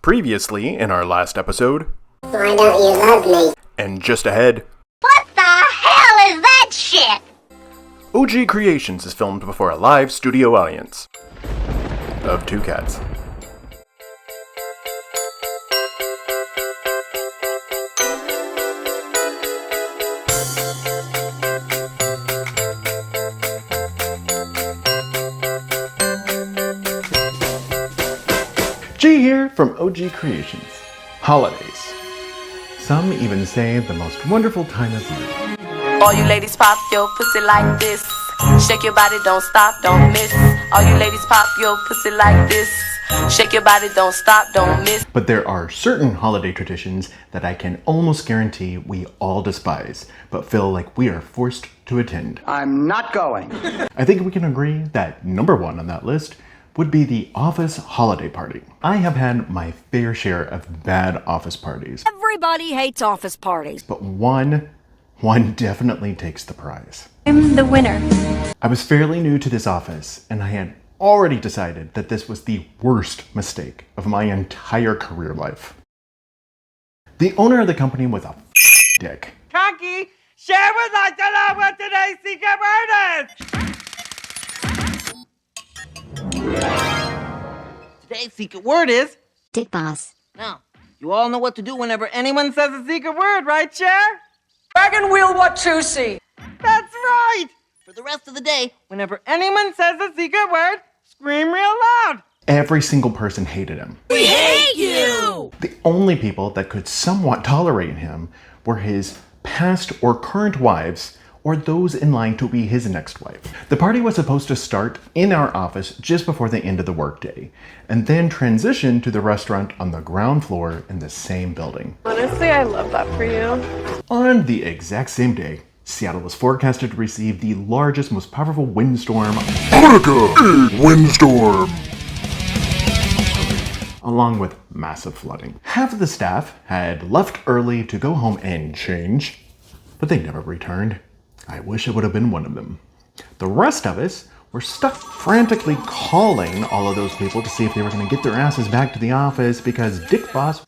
Previously in our last episode. Why don't you love me? And just ahead. What the hell is that shit? OG Creations is filmed before a live studio audience of 2 cats. G here from OG Creations. Holidays. Some even say the most wonderful time of year. All you ladies pop your pussy like this. Shake your body, don't stop, don't miss. All you ladies pop your pussy like this. Shake your body, don't stop, don't miss. But there are certain holiday traditions that I can almost guarantee we all despise, but feel like we are forced to attend. I'm not going. I think we can agree that number 1 on that list would be the office holiday party. I have had my fair share of bad office parties. Everybody hates office parties. But one definitely takes the prize. I'm the winner. I was fairly new to this office, and I had already decided that this was the worst mistake of my entire career life. The owner of the company was a dick. Khakis, share with us what today's secret word is! Today's secret word is... Dick boss. Now, you all know what to do whenever anyone says a secret word, right, Cher? Dragon wheel Watusi. That's right! For the rest of the day, whenever anyone says a secret word, scream real loud! Every single person hated him. We hate you! The only people that could somewhat tolerate him were his past or current wives, or those in line to be his next wife. The party was supposed to start in our office just before the end of the workday, and then transition to the restaurant on the ground floor in the same building. Honestly, I love that for you. On the exact same day, Seattle was forecasted to receive the largest, most powerful windstorm, windstorm, along with massive flooding. Half of the staff had left early to go home and change, but they never returned. I wish I would have been one of them. The rest of us were stuck frantically calling all of those people to see if they were going to get their asses back to the office because Dick Boss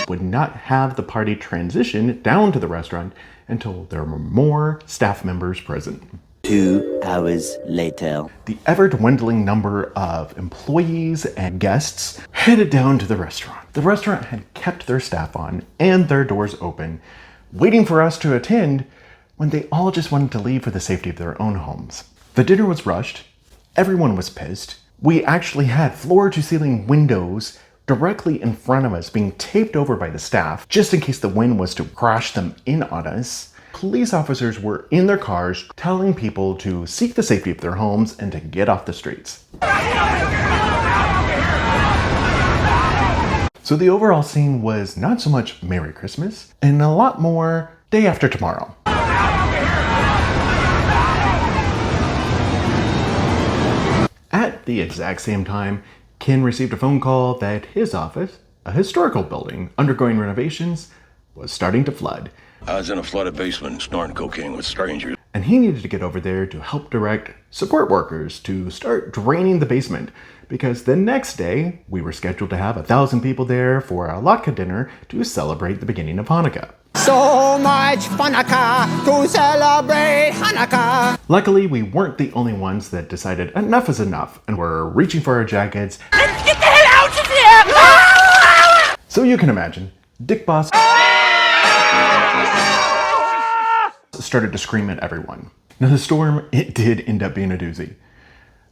would not have the party transition down to the restaurant until there were more staff members present. 2 hours later. The ever-dwindling number of employees and guests headed down to the restaurant. The restaurant had kept their staff on and their doors open, waiting for us to attend when they all just wanted to leave for the safety of their own homes. The dinner was rushed. Everyone was pissed. We actually had floor-to-ceiling windows directly in front of us being taped over by the staff just in case the wind was to crash them in on us. Police officers were in their cars telling people to seek the safety of their homes and to get off the streets. So the overall scene was not so much Merry Christmas, and a lot more Day After Tomorrow. At the exact same time, Ken received a phone call that his office, a historical building undergoing renovations, was starting to flood. I was in a flooded basement snorting cocaine with strangers. And he needed to get over there to help direct support workers to start draining the basement, because the next day we were scheduled to have 1,000 people there for a latke dinner to celebrate the beginning of Hanukkah. So much Hanukkah to celebrate Hanukkah. Luckily, we weren't the only ones that decided enough is enough and were reaching for our jackets. Let's get the hell out of here! So you can imagine, Dick Boss started to scream at everyone. Now the storm, it did end up being a doozy.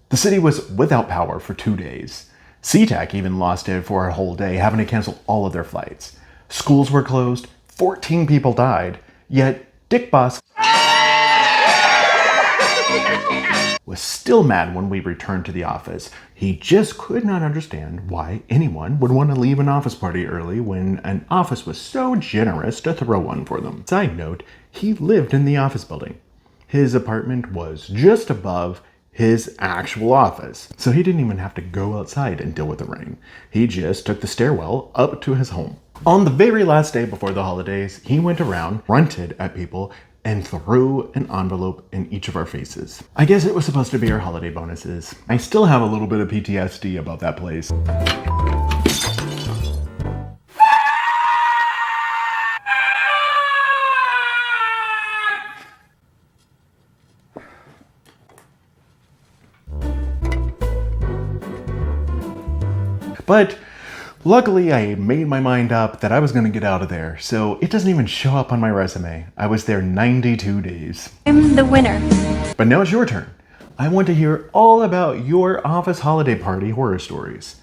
The city was without power for 2 days. SeaTac even lost it for a whole day, having to cancel all of their flights. Schools were closed, 14 people died, yet Dick Boss was still mad when we returned to the office. He just could not understand why anyone would want to leave an office party early when an office was so generous to throw one for them. Side note, he lived in the office building. His apartment was just above his actual office, so he didn't even have to go outside and deal with the rain. He just took the stairwell up to his home. On the very last day before the holidays, he went around, grunted at people, and threw an envelope in each of our faces. I guess it was supposed to be our holiday bonuses. I still have a little bit of PTSD about that place. But luckily, I made my mind up that I was going to get out of there, so it doesn't even show up on my resume. I was there 92 days. I'm the winner. But now it's your turn. I want to hear all about your office holiday party horror stories.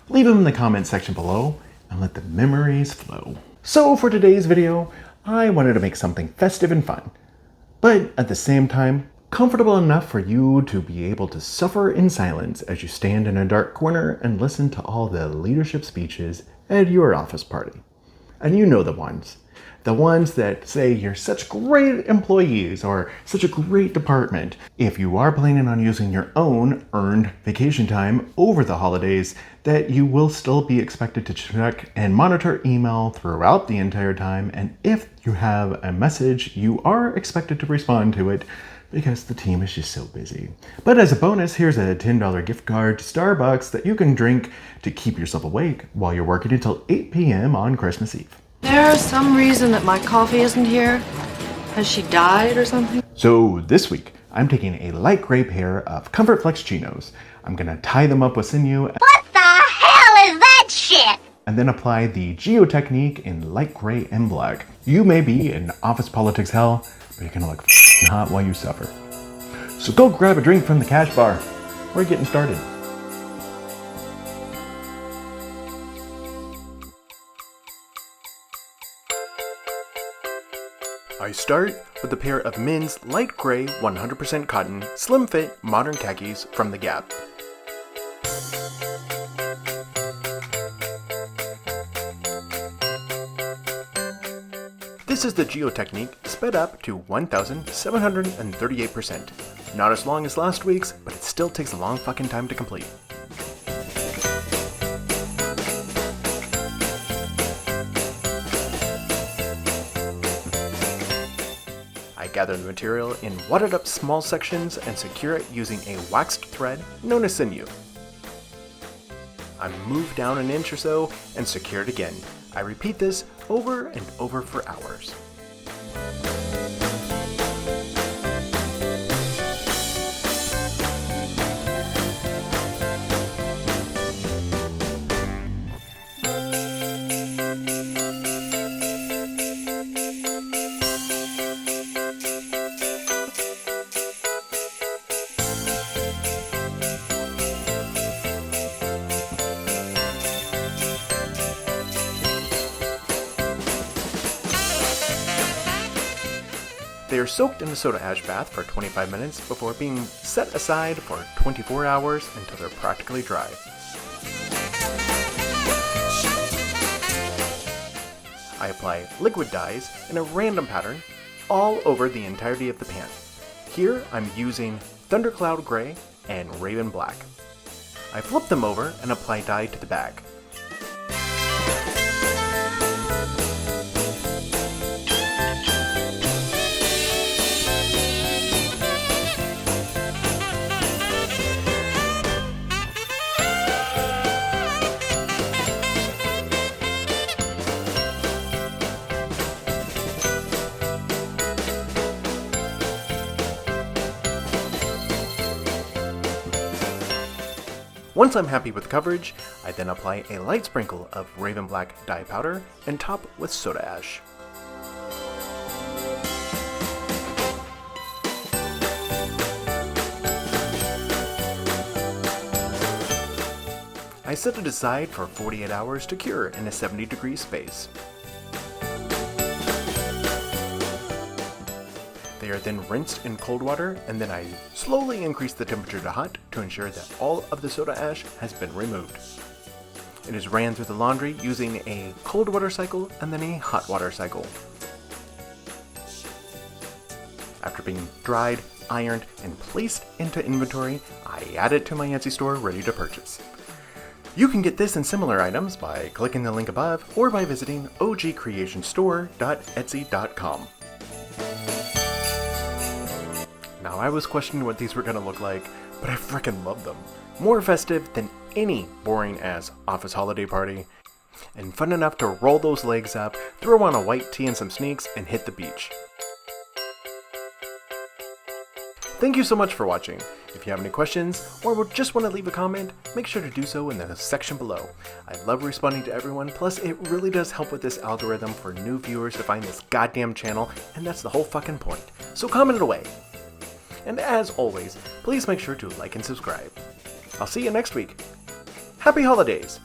Leave them in the comment section below and let the memories flow. So for today's video, I wanted to make something festive and fun, but at the same time, comfortable enough for you to be able to suffer in silence as you stand in a dark corner and listen to all the leadership speeches at your office party. And you know the ones that say you're such great employees or such a great department. If you are planning on using your own earned vacation time over the holidays, that you will still be expected to check and monitor email throughout the entire time. And if you have a message, you are expected to respond to it, because the team is just so busy. But as a bonus, here's a $10 gift card to Starbucks that you can drink to keep yourself awake while you're working until 8 p.m. on Christmas Eve. There's some reason that my coffee isn't here. Has she died or something? So this week, I'm taking a light gray pair of Comfort Flex chinos. I'm gonna tie them up with Sinew. What the hell is that shit? And then apply the Geode technique in light gray and black. You may be in office politics hell, but you're gonna look hot while you suffer. So go grab a drink from the cash bar. We're getting started. I start with a pair of men's light gray 100% cotton slim fit modern khakis from the Gap. This is the Geode technique sped up to 1,738%. Not as long as last week's, but it still takes a long fucking time to complete. I gather the material in wadded up small sections and secure it using a waxed thread known as Sinew. I move down an inch or so and secure it again. I repeat this over and over for hours. They are soaked in a soda ash bath for 25 minutes before being set aside for 24 hours until they're practically dry. I apply liquid dyes in a random pattern all over the entirety of the pan. Here I'm using Thundercloud Gray and Raven Black. I flip them over and apply dye to the bag. Once I'm happy with the coverage, I then apply a light sprinkle of Raven Black dye powder and top with soda ash. I set it aside for 48 hours to cure in a 70-degree space. They are then rinsed in cold water, and then I slowly increase the temperature to hot to ensure that all of the soda ash has been removed. It is ran through the laundry using a cold water cycle and then a hot water cycle. After being dried, ironed, and placed into inventory, I add it to my Etsy store ready to purchase. You can get this and similar items by clicking the link above or by visiting ogcreationstore.etsy.com. Now, I was questioning what these were gonna look like, but I frickin' love them. More festive than any boring-ass office holiday party, and fun enough to roll those legs up, throw on a white tee and some sneaks, and hit the beach. Thank you so much for watching. If you have any questions, or would just want to leave a comment, make sure to do so in the section below. I love responding to everyone, plus it really does help with this algorithm for new viewers to find this goddamn channel, and that's the whole fucking point. So comment it away. And as always, please make sure to like and subscribe. I'll see you next week. Happy holidays!